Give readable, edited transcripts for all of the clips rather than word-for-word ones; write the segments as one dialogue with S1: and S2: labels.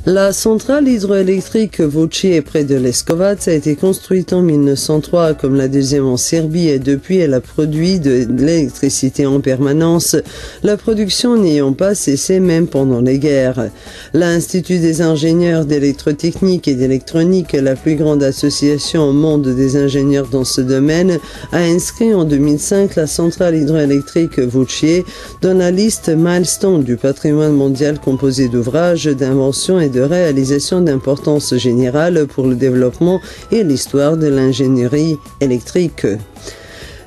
S1: La centrale hydroélectrique Vučje près de Leskovac a été construite en 1903 comme la deuxième en Serbie et depuis elle a produit de l'électricité en permanence, la production n'ayant pas cessé même pendant les guerres. L'Institut des ingénieurs d'électrotechnique et d'électronique, la plus grande association au monde des ingénieurs dans ce domaine, a inscrit en 2005 la centrale hydroélectrique Vučje dans la liste Milestone du patrimoine mondial composé d'ouvrages, d'inventions et de réalisation d'importance générale pour le développement et l'histoire de l'ingénierie électrique.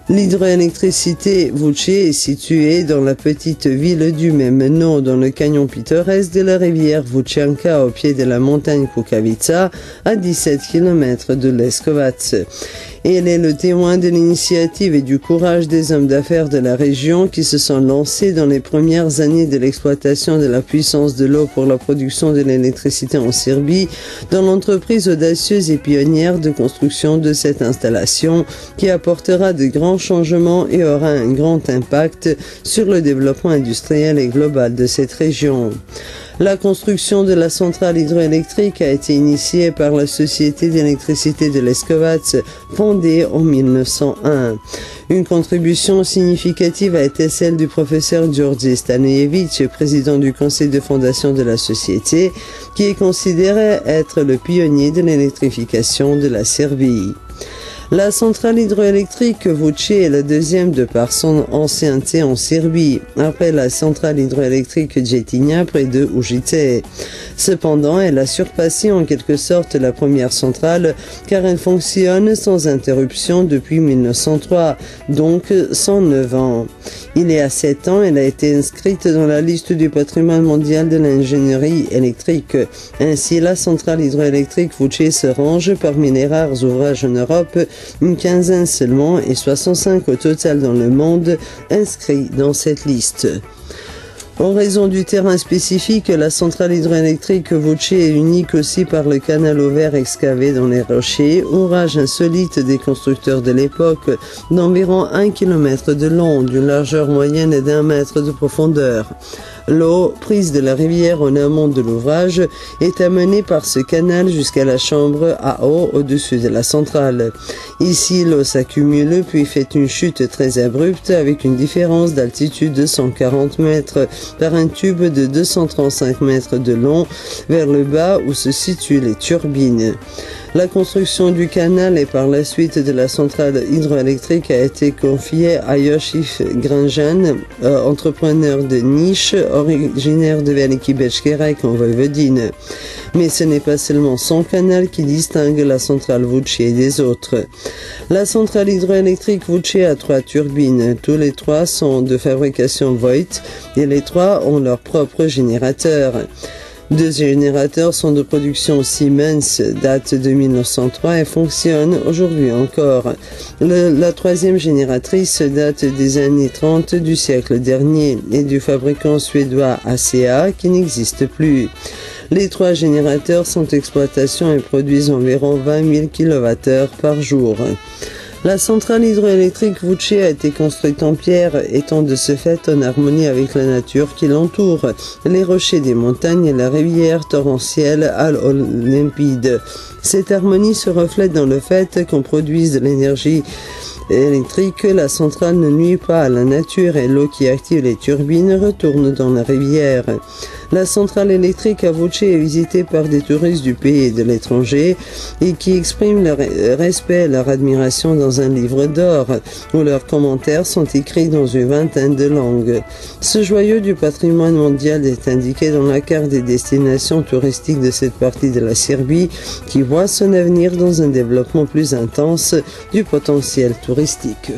S1: L'hydroélectricité Vučje est située dans la petite ville du même nom, dans le canyon pittoresque de la rivière Vučjanka, au pied de la montagne Kukavica, à 17 km de Leskovac. Elle est le témoin de l'initiative et du courage des hommes d'affaires de la région qui se sont lancés dans les premières années de l'exploitation de la puissance de l'eau pour la production de l'électricité en Serbie, dans l'entreprise audacieuse et pionnière de construction de cette installation qui apportera de grands changements et aura un grand impact sur le développement industriel et global de cette région. La construction de la centrale hydroélectrique a été initiée par la Société d'électricité de Leskovac, fondée en 1901. Une contribution significative a été celle du professeur Đorđe Stanojević, président du conseil de fondation de la société, qui est considéré être le pionnier de l'électrification de la Serbie. La centrale hydroélectrique Vučje est la deuxième de par son ancienneté en Serbie, après la centrale hydroélectrique Jetinja près de Užice. Cependant, elle a surpassé en quelque sorte la première centrale car elle fonctionne sans interruption depuis 1903, donc 109 ans. Il y a 7 ans, elle a été inscrite dans la liste du patrimoine mondial de l'ingénierie électrique. Ainsi, la centrale hydroélectrique Vučje se range parmi les rares ouvrages en Europe, une quinzaine seulement et 65 au total dans le monde inscrits dans cette liste. En raison du terrain spécifique, la centrale hydroélectrique Vučje est unique aussi par le canal ouvert excavé dans les rochers, ouvrage insolite des constructeurs de l'époque, d'environ 1 km de long, d'une largeur moyenne d'1 mètre de profondeur. L'eau, prise de la rivière en amont de l'ouvrage, est amenée par ce canal jusqu'à la chambre à eau au-dessus de la centrale. Ici, l'eau s'accumule puis fait une chute très abrupte avec une différence d'altitude de 140 mètres par un tube de 235 mètres de long vers le bas où se situent les turbines. La construction du canal et par la suite de la centrale hydroélectrique a été confiée à Josip Granjan, entrepreneur de niche, originaire de Veliki Bečkerek en Voïvodine. Mais ce n'est pas seulement son canal qui distingue la centrale Vučje des autres. La centrale hydroélectrique Vučje a 3 turbines. Tous les 3 sont de fabrication Voith et les 3 ont leur propre générateur. 2 générateurs sont de production Siemens, date de 1903 et fonctionnent aujourd'hui encore. La 3e génératrice date des années 30 du siècle dernier et du fabricant suédois ACA qui n'existe plus. Les 3 générateurs sont en exploitation et produisent environ 20 000 kWh par jour. La centrale hydroélectrique Vučje a été construite en pierre, étant de ce fait en harmonie avec la nature qui l'entoure, les rochers des montagnes et la rivière torrentielle Al-Limpide. Cette harmonie se reflète dans le fait qu'on produise de l'énergie électrique, la centrale ne nuit pas à la nature et l'eau qui active les turbines retourne dans la rivière. La centrale électrique à Vučje est visitée par des touristes du pays et de l'étranger et qui expriment leur respect et leur admiration dans un livre d'or où leurs commentaires sont écrits dans une vingtaine de langues. Ce joyau du patrimoine mondial est indiqué dans la carte des destinations touristiques de cette partie de la Serbie qui voit son avenir dans un développement plus intense du potentiel touristique.